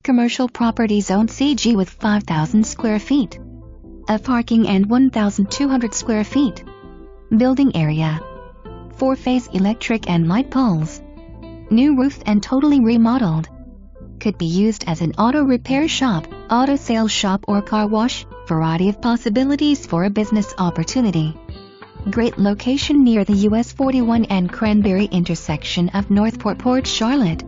Commercial property zone CG with 5,000 square feet of parking and 1,200 square feet. Building area. 4-phase electric and light poles. New roof and totally remodeled. Could be used as an auto repair shop, auto sales shop or car wash. Variety of possibilities for a business opportunity. Great location near the US 41 and Cranberry intersection of Northport, Port Charlotte.